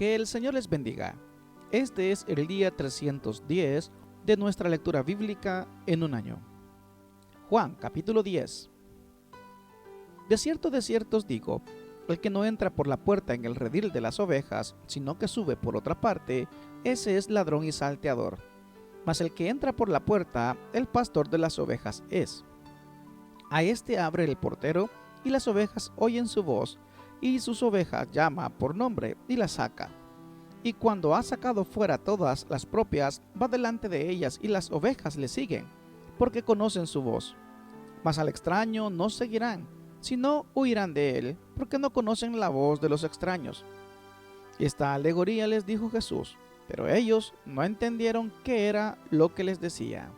Que el Señor les bendiga. Este es el día 310 de nuestra lectura bíblica en un año. Juan capítulo 10. De cierto os digo, el que no entra por la puerta en el redil de las ovejas, sino que sube por otra parte, ese es ladrón y salteador. Mas el que entra por la puerta, el pastor de las ovejas es. A este abre el portero, y las ovejas oyen su voz, y sus ovejas llama por nombre y las saca. Y cuando ha sacado fuera todas las propias, va delante de ellas y las ovejas le siguen, porque conocen su voz. Mas al extraño no seguirán, sino huirán de él, porque no conocen la voz de los extraños. Esta alegoría les dijo Jesús, pero ellos no entendieron qué era lo que les decía.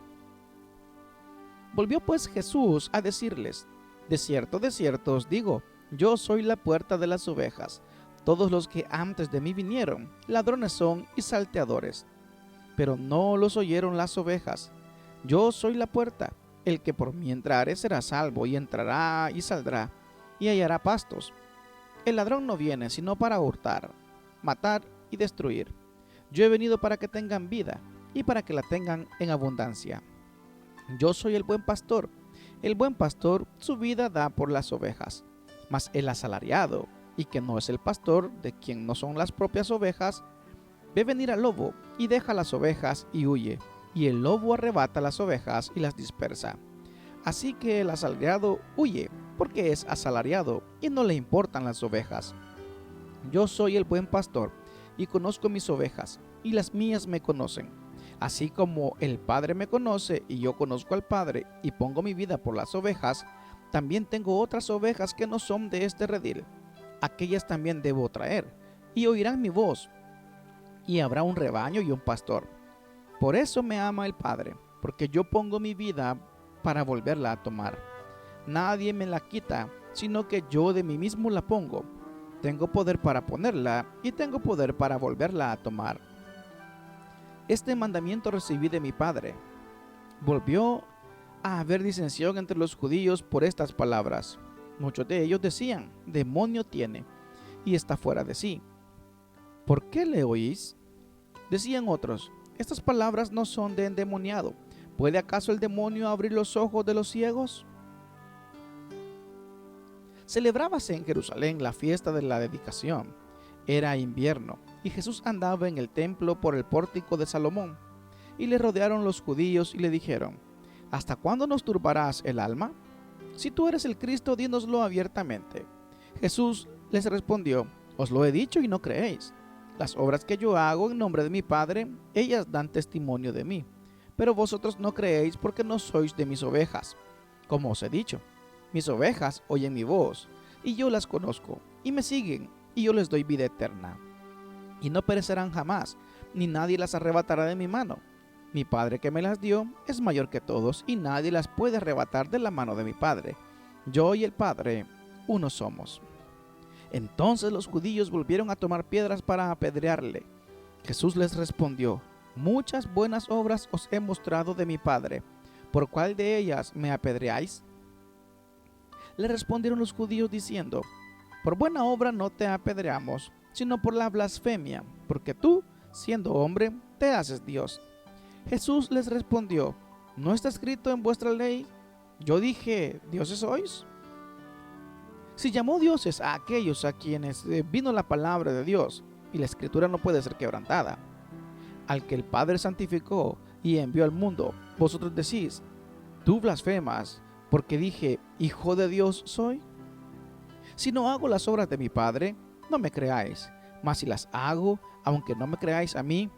Volvió pues Jesús a decirles, de cierto os digo, yo soy la puerta de las ovejas. Todos los que antes de mí vinieron, ladrones son y salteadores, pero no los oyeron las ovejas. Yo soy la puerta. El que por mí entrare será salvo, y entrará y saldrá, y hallará pastos. El ladrón no viene sino para hurtar, matar y destruir. Yo he venido para que tengan vida, y para que la tengan en abundancia. Yo soy el buen pastor. El buen pastor su vida da por las ovejas. Mas el asalariado, y que no es el pastor, de quien no son las propias ovejas, ve venir al lobo, y deja las ovejas y huye. Y el lobo arrebata las ovejas y las dispersa. Así que el asalariado huye, porque es asalariado, y no le importan las ovejas. Yo soy el buen pastor, y conozco mis ovejas, y las mías me conocen. Así como el Padre me conoce, y yo conozco al Padre, y pongo mi vida por las ovejas, también tengo otras ovejas que no son de este redil. Aquellas también debo traer, y oirán mi voz, y habrá un rebaño y un pastor. Por eso me ama el Padre, porque yo pongo mi vida para volverla a tomar. Nadie me la quita, sino que yo de mí mismo la pongo. Tengo poder para ponerla, y tengo poder para volverla a tomar. Este mandamiento recibí de mi Padre. Volvió a haber disensión entre los judíos por estas palabras. Muchos de ellos decían, demonio tiene, y está fuera de sí. ¿Por qué le oís? Decían otros, estas palabras no son de endemoniado. ¿Puede acaso el demonio abrir los ojos de los ciegos? Celebrábase en Jerusalén la fiesta de la dedicación. Era invierno, y Jesús andaba en el templo por el pórtico de Salomón. Y le rodearon los judíos y le dijeron, ¿hasta cuándo nos turbarás el alma? Si tú eres el Cristo, dínoslo abiertamente. Jesús les respondió, os lo he dicho y no creéis. Las obras que yo hago en nombre de mi Padre, ellas dan testimonio de mí. Pero vosotros no creéis porque no sois de mis ovejas. Como os he dicho, mis ovejas oyen mi voz, y yo las conozco, y me siguen, y yo les doy vida eterna. Y no perecerán jamás, ni nadie las arrebatará de mi mano. Mi Padre que me las dio es mayor que todos, y nadie las puede arrebatar de la mano de mi Padre. Yo y el Padre, uno somos. Entonces los judíos volvieron a tomar piedras para apedrearle. Jesús les respondió, muchas buenas obras os he mostrado de mi Padre. ¿Por cuál de ellas me apedreáis? Le respondieron los judíos diciendo, por buena obra no te apedreamos, sino por la blasfemia, porque tú, siendo hombre, te haces Dios. Jesús les respondió, ¿no está escrito en vuestra ley? Yo dije, ¿dioses sois? Si llamó dioses a aquellos a quienes vino la palabra de Dios, y la escritura no puede ser quebrantada, al que el Padre santificó y envió al mundo, vosotros decís, tú blasfemas, porque dije, ¿hijo de Dios soy? Si no hago las obras de mi Padre, no me creáis, mas si las hago, aunque no me creáis a mí,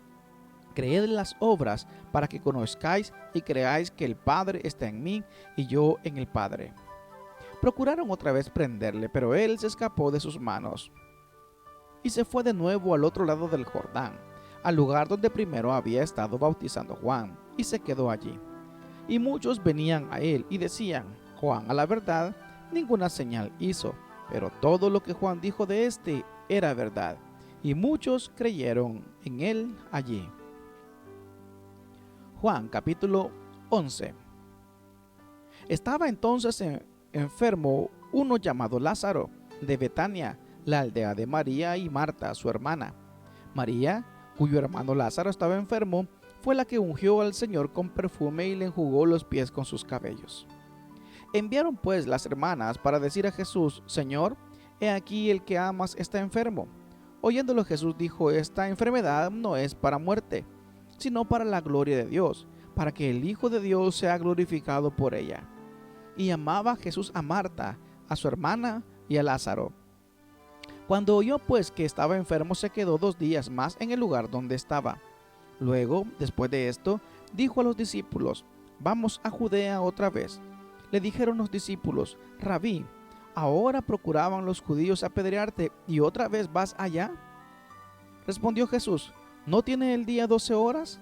creed en las obras para que conozcáis y creáis que el Padre está en mí y yo en el Padre. Procuraron otra vez prenderle, pero él se escapó de sus manos y se fue de nuevo al otro lado del Jordán, al lugar donde primero había estado bautizando Juan, y se quedó allí. Y muchos venían a él y decían, Juan, a la verdad, ninguna señal hizo, pero todo lo que Juan dijo de éste era verdad, y muchos creyeron en él allí. Juan capítulo 11. Estaba entonces enfermo uno llamado Lázaro, de Betania, la aldea de María y Marta, su hermana. María, cuyo hermano Lázaro estaba enfermo, fue la que ungió al Señor con perfume y le enjugó los pies con sus cabellos. Enviaron pues las hermanas para decir a Jesús: Señor, he aquí el que amas está enfermo. Oyéndolo Jesús dijo: esta enfermedad no es para muerte, sino para la gloria de Dios, para que el Hijo de Dios sea glorificado por ella. Y amaba Jesús a Marta, a su hermana y a Lázaro. Cuando oyó pues que estaba enfermo, se quedó 2 días más en el lugar donde estaba. Luego, después de esto, dijo a los discípulos: vamos a Judea otra vez. Le dijeron los discípulos: Rabí, ¿ahora procuraban los judíos apedrearte y otra vez vas allá? Respondió Jesús: ¿no tiene el día 12 horas?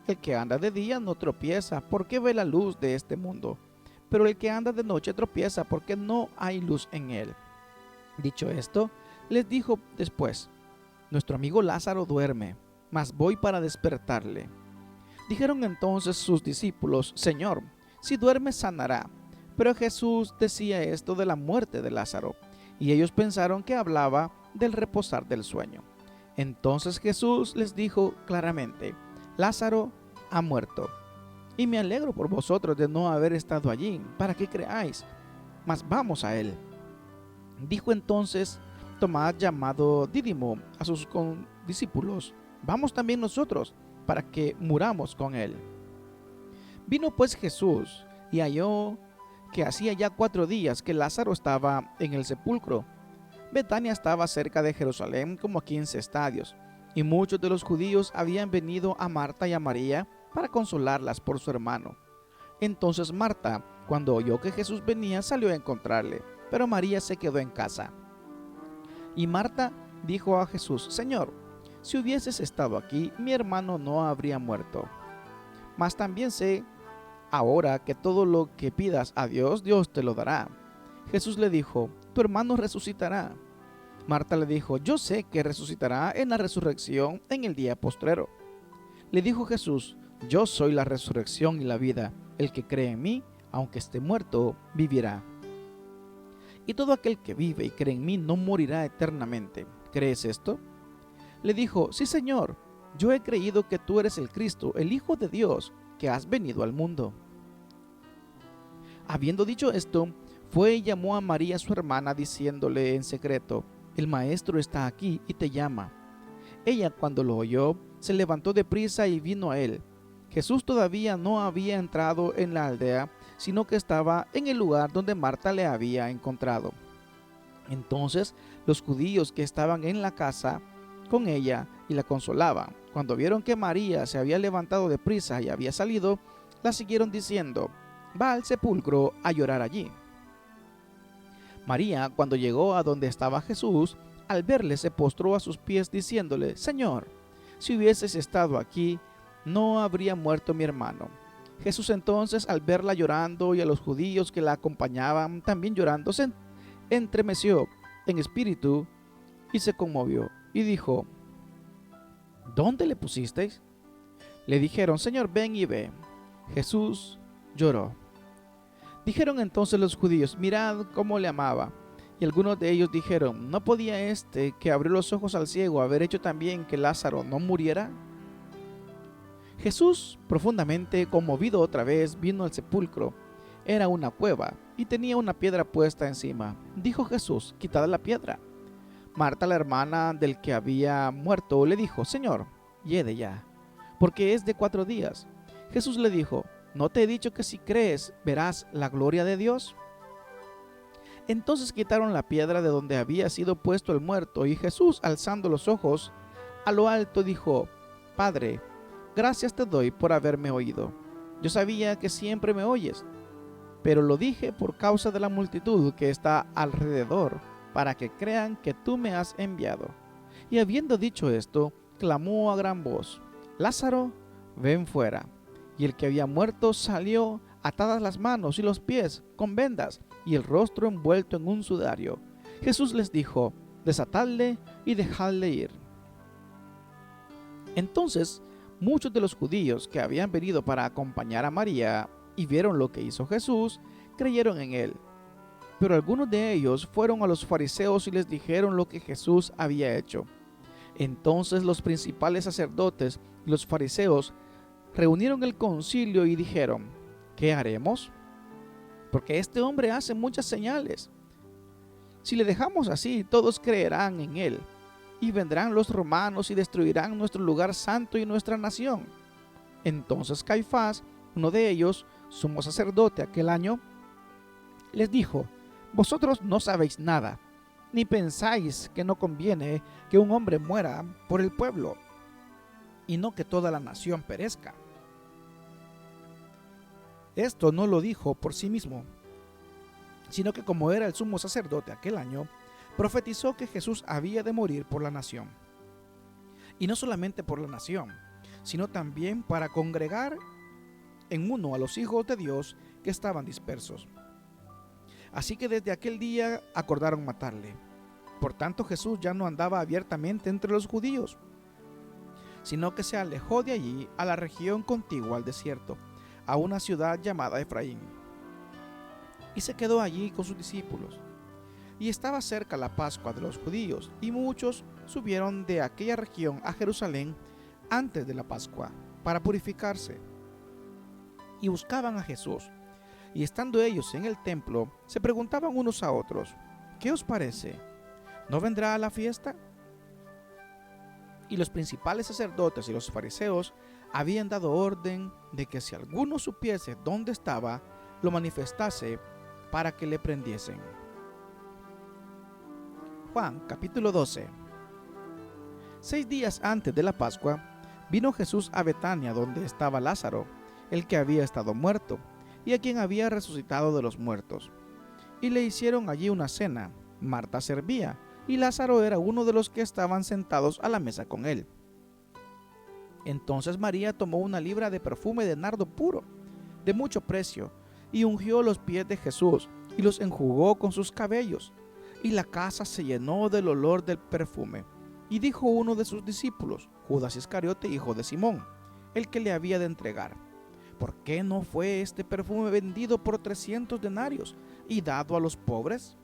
El que anda de día no tropieza, porque ve la luz de este mundo. Pero el que anda de noche tropieza, porque no hay luz en él. Dicho esto, les dijo después: nuestro amigo Lázaro duerme, mas voy para despertarle. Dijeron entonces sus discípulos: Señor, si duerme sanará. Pero Jesús decía esto de la muerte de Lázaro, y ellos pensaron que hablaba del reposar del sueño. Entonces Jesús les dijo claramente: Lázaro ha muerto, y me alegro por vosotros de no haber estado allí, para que creáis, mas vamos a él. Dijo entonces Tomás, llamado Dídimo, a sus discípulos: vamos también nosotros, para que muramos con él. Vino pues Jesús, y halló que hacía ya 4 días que Lázaro estaba en el sepulcro. Betania estaba cerca de Jerusalén, como a 15 estadios, y muchos de los judíos habían venido a Marta y a María para consolarlas por su hermano. Entonces Marta, cuando oyó que Jesús venía, salió a encontrarle, pero María se quedó en casa. Y Marta dijo a Jesús: Señor, si hubieses estado aquí, mi hermano no habría muerto. Mas también sé ahora que todo lo que pidas a Dios, Dios te lo dará. Jesús le dijo: tu hermano resucitará. Marta le dijo: yo sé que resucitará en la resurrección en el día postrero. Le dijo Jesús: yo soy la resurrección y la vida. El que cree en mí, aunque esté muerto, vivirá. Y todo aquel que vive y cree en mí no morirá eternamente. ¿Crees esto? Le dijo: sí, Señor, yo he creído que tú eres el Cristo, el Hijo de Dios, que has venido al mundo. Habiendo dicho esto, fue y llamó a María su hermana, diciéndole en secreto: el maestro está aquí y te llama. Ella, cuando lo oyó, se levantó de prisa y vino a él. Jesús todavía no había entrado en la aldea, sino que estaba en el lugar donde Marta le había encontrado. Entonces los judíos que estaban en la casa con ella y la consolaban, cuando vieron que María se había levantado de prisa y había salido, la siguieron diciendo: va al sepulcro a llorar allí. María, cuando llegó a donde estaba Jesús, al verle se postró a sus pies diciéndole: Señor, si hubieses estado aquí, no habría muerto mi hermano. Jesús entonces, al verla llorando y a los judíos que la acompañaban también llorando, se entremeció en espíritu y se conmovió y dijo: ¿dónde le pusisteis? Le dijeron: Señor, ven y ve. Jesús lloró. Dijeron entonces los judíos: mirad cómo le amaba. Y algunos de ellos dijeron: ¿no podía este que abrió los ojos al ciego haber hecho también que Lázaro no muriera? Jesús, profundamente conmovido otra vez, vino al sepulcro. Era una cueva y tenía una piedra puesta encima. Dijo Jesús: quitad la piedra. Marta, la hermana del que había muerto, le dijo: Señor, yede ya, porque es de 4 días. Jesús le dijo: ¿no te he dicho que si crees verás la gloria de Dios? Entonces quitaron la piedra de donde había sido puesto el muerto, y Jesús, alzando los ojos a lo alto, dijo: Padre, gracias te doy por haberme oído. Yo sabía que siempre me oyes, pero lo dije por causa de la multitud que está alrededor, para que crean que tú me has enviado. Y habiendo dicho esto, clamó a gran voz: Lázaro, ven fuera. Y el que había muerto salió, atadas las manos y los pies con vendas, y el rostro envuelto en un sudario. Jesús les dijo: desatadle y dejadle ir. Entonces muchos de los judíos que habían venido para acompañar a María y vieron lo que hizo Jesús, creyeron en él. Pero algunos de ellos fueron a los fariseos y les dijeron lo que Jesús había hecho. Entonces los principales sacerdotes y los fariseos reunieron el concilio y dijeron: ¿qué haremos? Porque este hombre hace muchas señales. Si le dejamos así, todos creerán en él, y vendrán los romanos y destruirán nuestro lugar santo y nuestra nación. Entonces Caifás, uno de ellos, sumo sacerdote aquel año, les dijo: vosotros no sabéis nada, ni pensáis que no conviene que un hombre muera por el pueblo, y no que toda la nación perezca. Esto no lo dijo por sí mismo, sino que como era el sumo sacerdote aquel año, profetizó que Jesús había de morir por la nación. Y no solamente por la nación, sino también para congregar en uno a los hijos de Dios que estaban dispersos. Así que desde aquel día acordaron matarle. Por tanto, Jesús ya no andaba abiertamente entre los judíos, sino que se alejó de allí a la región contigua al desierto, a una ciudad llamada Efraín, y se quedó allí con sus discípulos. Y estaba cerca la Pascua de los judíos, y muchos subieron de aquella región a Jerusalén antes de la Pascua para purificarse, y buscaban a Jesús. Y estando ellos en el templo, se preguntaban unos a otros: ¿qué os parece? ¿No vendrá a la fiesta? Y los principales sacerdotes y los fariseos habían dado orden de que si alguno supiese dónde estaba, lo manifestase para que le prendiesen. Juan capítulo 12. 6 días antes de la Pascua, vino Jesús a Betania, donde estaba Lázaro, el que había estado muerto, y a quien había resucitado de los muertos. Y le hicieron allí una cena. Marta servía, y Lázaro era uno de los que estaban sentados a la mesa con él. Entonces María tomó una libra de perfume de nardo puro, de mucho precio, y ungió los pies de Jesús, y los enjugó con sus cabellos. Y la casa se llenó del olor del perfume. Y dijo uno de sus discípulos, Judas Iscariote, hijo de Simón, el que le había de entregar: ¿por qué no fue este perfume vendido por 300 denarios y dado a los pobres?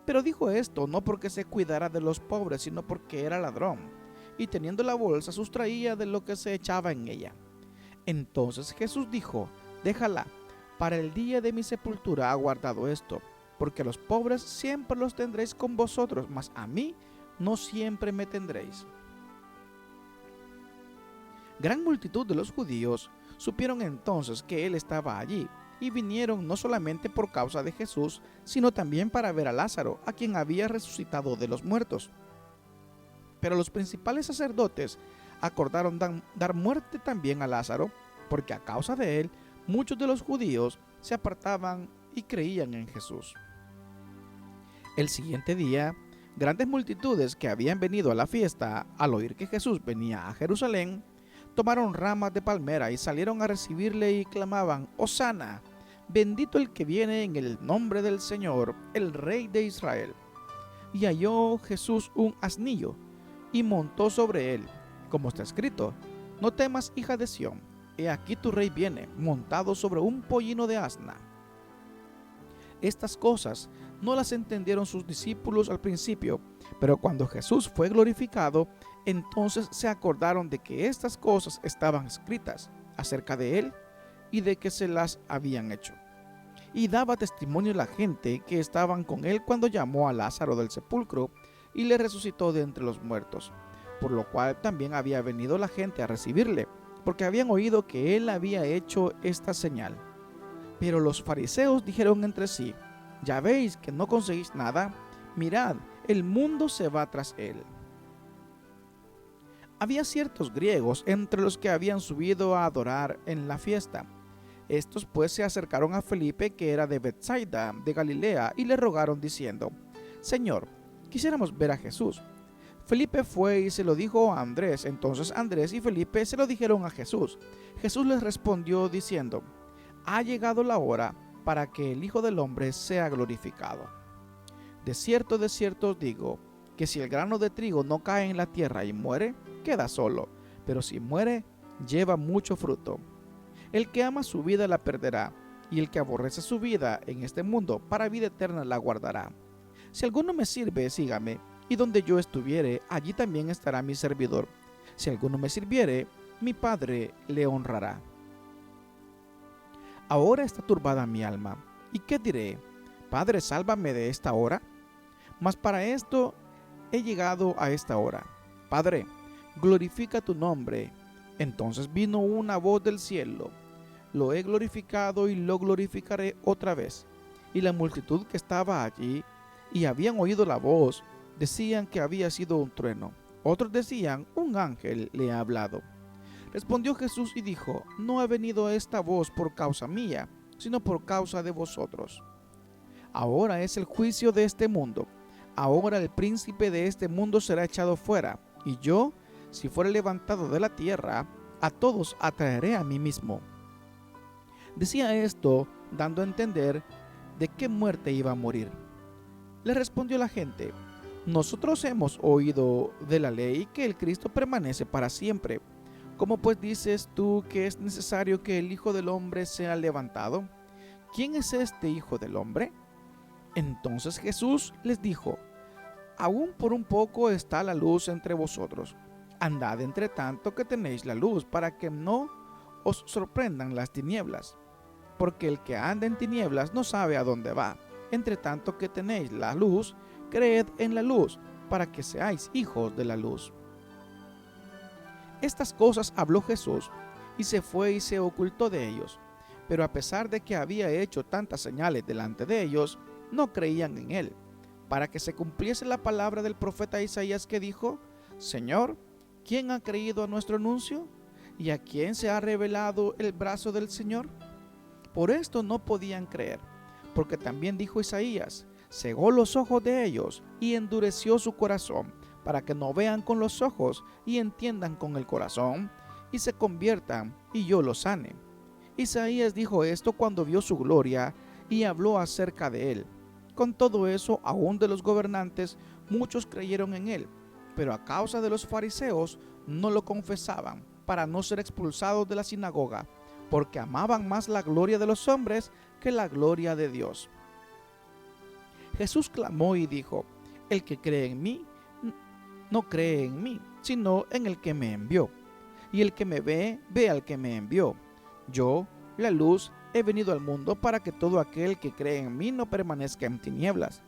Pero dijo esto no porque se cuidara de los pobres, sino porque era ladrón, y teniendo la bolsa sustraía de lo que se echaba en ella. Entonces Jesús dijo: déjala, para el día de mi sepultura ha guardado esto, porque a los pobres siempre los tendréis con vosotros, mas a mí no siempre me tendréis. Gran multitud de los judíos supieron entonces que él estaba allí, y vinieron no solamente por causa de Jesús, sino también para ver a Lázaro, a quien había resucitado de los muertos. Pero los principales sacerdotes acordaron dar muerte también a Lázaro, porque a causa de él muchos de los judíos se apartaban y creían en Jesús. El siguiente día, grandes multitudes que habían venido a la fiesta, al oír que Jesús venía a Jerusalén, tomaron ramas de palmera y salieron a recibirle y clamaban: Hosana, bendito el que viene en el nombre del Señor, el Rey de Israel. Y halló Jesús un asnillo, y montó sobre él, como está escrito: no temas, hija de Sión, he aquí tu rey viene, montado sobre un pollino de asna. Estas cosas no las entendieron sus discípulos al principio, pero cuando Jesús fue glorificado, entonces se acordaron de que estas cosas estaban escritas acerca de él y de que se las habían hecho. Y daba testimonio la gente que estaban con él cuando llamó a Lázaro del sepulcro y le resucitó de entre los muertos, por lo cual también había venido la gente a recibirle, porque habían oído que él había hecho esta señal. Pero los fariseos dijeron entre sí: ya veis que no conseguís nada, mirad, el mundo se va tras él. Había ciertos griegos entre los que habían subido a adorar en la fiesta. Estos pues se acercaron a Felipe, que era de Betsaida, de Galilea, y le rogaron diciendo: Señor, quisiéramos ver a Jesús. Felipe fue y se lo dijo a Andrés. Entonces Andrés y Felipe se lo dijeron a Jesús. Jesús les respondió diciendo: ha llegado la hora para que el Hijo del Hombre sea glorificado. De cierto os digo, que si el grano de trigo no cae en la tierra y muere, queda solo, pero si muere, lleva mucho fruto. El que ama su vida la perderá, y el que aborrece su vida en este mundo, para vida eterna la guardará. Si alguno me sirve, sígame, y donde yo estuviere, allí también estará mi servidor. Si alguno me sirviere, mi Padre le honrará. Ahora está turbada mi alma. ¿Y qué diré? Padre, sálvame de esta hora. Mas para esto he llegado a esta hora. Padre, glorifica tu nombre. Entonces vino una voz del cielo. Lo he glorificado y lo glorificaré otra vez. Y la multitud que estaba allí y habían oído la voz, decían que había sido un trueno. Otros decían, un ángel le ha hablado. Respondió Jesús y dijo, no ha venido esta voz por causa mía, sino por causa de vosotros. Ahora es el juicio de este mundo. Ahora el príncipe de este mundo será echado fuera, y yo, si fuere levantado de la tierra, a todos atraeré a mí mismo. Decía esto, dando a entender de qué muerte iba a morir. Le respondió la gente, nosotros hemos oído de la ley que el Cristo permanece para siempre. ¿Cómo pues dices tú que es necesario que el Hijo del Hombre sea levantado? ¿Quién es este Hijo del Hombre? Entonces Jesús les dijo, aún por un poco está la luz entre vosotros. Andad entre tanto que tenéis la luz, para que no os sorprendan las tinieblas. Porque el que anda en tinieblas no sabe a dónde va. Entre tanto que tenéis la luz, creed en la luz, para que seáis hijos de la luz. Estas cosas habló Jesús, y se fue y se ocultó de ellos. Pero a pesar de que había hecho tantas señales delante de ellos, no creían en él, para que se cumpliese la palabra del profeta Isaías que dijo, Señor, ¿quién ha creído a nuestro anuncio? ¿Y a quién se ha revelado el brazo del Señor? Por esto no podían creer, porque también dijo Isaías, cegó los ojos de ellos y endureció su corazón, para que no vean con los ojos y entiendan con el corazón, y se conviertan y yo los sane. Isaías dijo esto cuando vio su gloria y habló acerca de él. Con todo eso, aún de los gobernantes, muchos creyeron en él, pero a causa de los fariseos no lo confesaban, para no ser expulsados de la sinagoga, porque amaban más la gloria de los hombres que la gloria de Dios. Jesús clamó y dijo, el que cree en mí, no cree en mí, sino en el que me envió. Y el que me ve, ve al que me envió. Yo, la luz, he venido al mundo para que todo aquel que cree en mí no permanezca en tinieblas.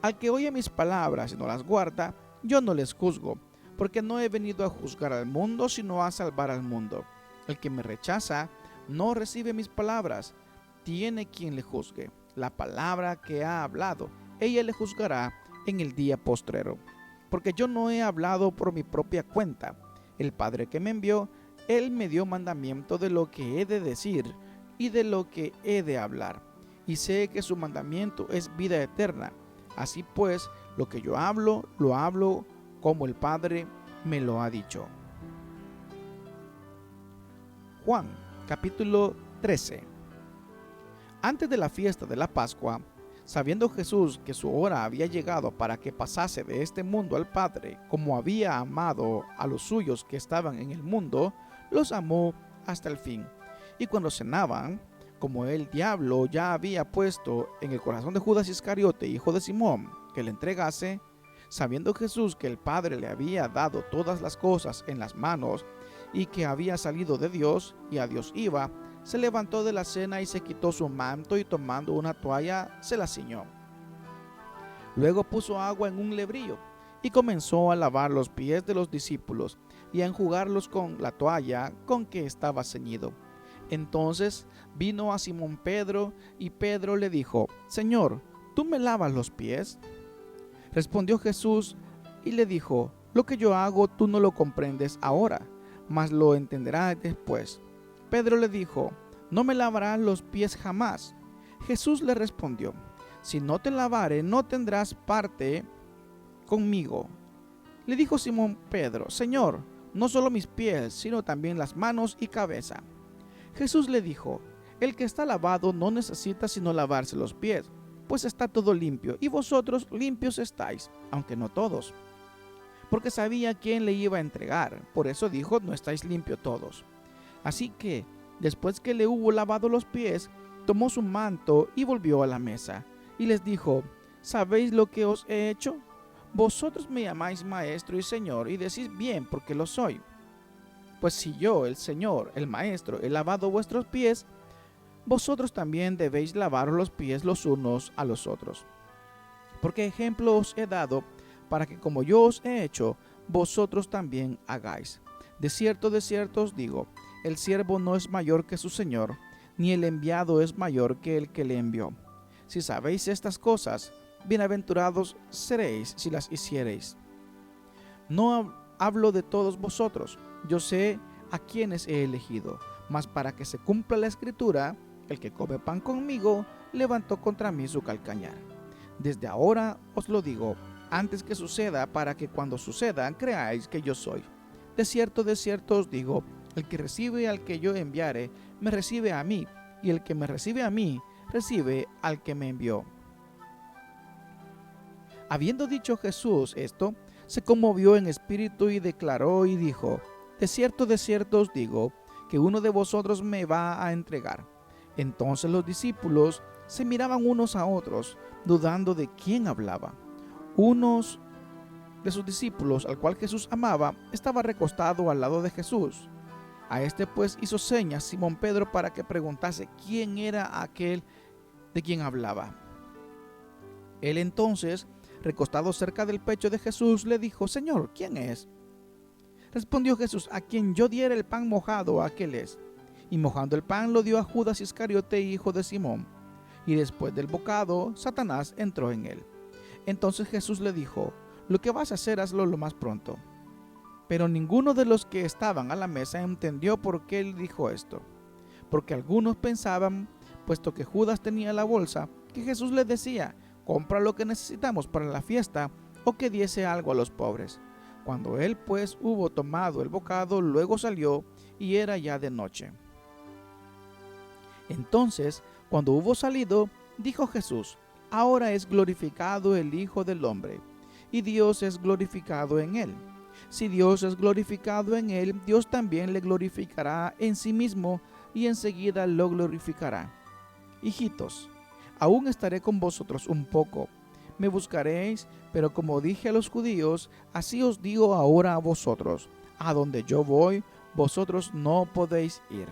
Al que oye mis palabras y no las guarda, yo no les juzgo, porque no he venido a juzgar al mundo, sino a salvar al mundo. El que me rechaza, no recibe mis palabras, tiene quien le juzgue. La palabra que ha hablado, ella le juzgará en el día postrero. Porque yo no he hablado por mi propia cuenta. El Padre que me envió, Él me dio mandamiento de lo que he de decir y de lo que he de hablar. Y sé que su mandamiento es vida eterna. Así pues, lo que yo hablo, lo hablo como el Padre me lo ha dicho. Juan, capítulo 13. Antes de la fiesta de la Pascua, sabiendo Jesús que su hora había llegado para que pasase de este mundo al Padre, como había amado a los suyos que estaban en el mundo, los amó hasta el fin. Y cuando cenaban, como el diablo ya había puesto en el corazón de Judas Iscariote, hijo de Simón, que le entregase, sabiendo Jesús que el Padre le había dado todas las cosas en las manos, y que había salido de Dios y a Dios iba, se levantó de la cena y se quitó su manto y tomando una toalla se la ciñó. Luego puso agua en un lebrillo y comenzó a lavar los pies de los discípulos y a enjugarlos con la toalla con que estaba ceñido. Entonces vino a Simón Pedro y Pedro le dijo, Señor, ¿tú me lavas los pies? Respondió Jesús y le dijo, lo que yo hago tú no lo comprendes ahora, mas lo entenderás después. Pedro le dijo, no me lavarás los pies jamás. Jesús le respondió, si no te lavare, no tendrás parte conmigo. Le dijo Simón Pedro, Señor, no solo mis pies, sino también las manos y cabeza. Jesús le dijo, el que está lavado no necesita sino lavarse los pies, pues está todo limpio, y vosotros limpios estáis, aunque no todos. Porque sabía quién le iba a entregar, por eso dijo, no estáis limpios todos. Así que, después que le hubo lavado los pies, tomó su manto y volvió a la mesa. Y les dijo, ¿sabéis lo que os he hecho? Vosotros me llamáis maestro y señor, y decís bien, porque lo soy. Pues si yo, el Señor, el Maestro, he lavado vuestros pies, vosotros también debéis lavaros los pies los unos a los otros. Porque ejemplo os he dado, para que como yo os he hecho, vosotros también hagáis. De cierto os digo, el siervo no es mayor que su Señor, ni el enviado es mayor que el que le envió. Si sabéis estas cosas, bienaventurados seréis si las hiciereis. No hablo de todos vosotros, yo sé a quienes he elegido, mas para que se cumpla la escritura, el que come pan conmigo levantó contra mí su calcañar. Desde ahora os lo digo, antes que suceda, para que cuando suceda creáis que yo soy. De cierto os digo, el que recibe al que yo enviare, me recibe a mí, y el que me recibe a mí, recibe al que me envió. Habiendo dicho Jesús esto, se conmovió en espíritu y declaró y dijo, de cierto os digo, que uno de vosotros me va a entregar. Entonces los discípulos se miraban unos a otros, dudando de quién hablaba. Unos de sus discípulos, al cual Jesús amaba, estaba recostado al lado de Jesús. A este pues hizo señas Simón Pedro para que preguntase quién era aquel de quien hablaba. Él entonces, recostado cerca del pecho de Jesús, le dijo, Señor, ¿quién es? Respondió Jesús, a quien yo diera el pan mojado, aquel es. Y mojando el pan lo dio a Judas Iscariote, hijo de Simón. Y después del bocado, Satanás entró en él. Entonces Jesús le dijo, lo que vas a hacer, hazlo lo más pronto. Pero ninguno de los que estaban a la mesa entendió por qué él dijo esto. Porque algunos pensaban, puesto que Judas tenía la bolsa, que Jesús les decía, compra lo que necesitamos para la fiesta, o que diese algo a los pobres. Cuando él pues hubo tomado el bocado, luego salió, y era ya de noche. Entonces, cuando hubo salido, dijo Jesús, ahora es glorificado el Hijo del Hombre, y Dios es glorificado en él. Si Dios es glorificado en él, Dios también le glorificará en sí mismo, y enseguida lo glorificará. Hijitos, aún estaré con vosotros un poco. Me buscaréis, pero como dije a los judíos, así os digo ahora a vosotros, a donde yo voy, vosotros no podéis ir.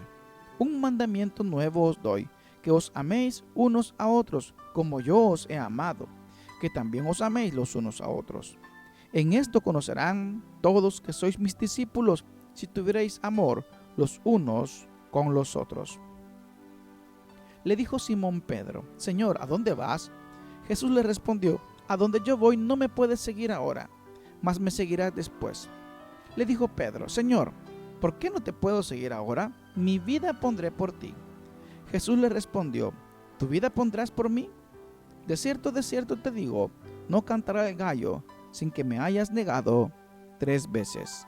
Un mandamiento nuevo os doy, que os améis unos a otros, como yo os he amado, que también os améis los unos a otros. En esto conocerán todos que sois mis discípulos, si tuvierais amor los unos con los otros. Le dijo Simón Pedro, Señor, ¿a dónde vas? Jesús le respondió, a donde yo voy no me puedes seguir ahora, mas me seguirás después. Le dijo Pedro, Señor, ¿por qué no te puedo seguir ahora? Mi vida pondré por ti. Jesús le respondió, ¿tu vida pondrás por mí? De cierto te digo, no cantará el gallo sin que me hayas negado 3 veces.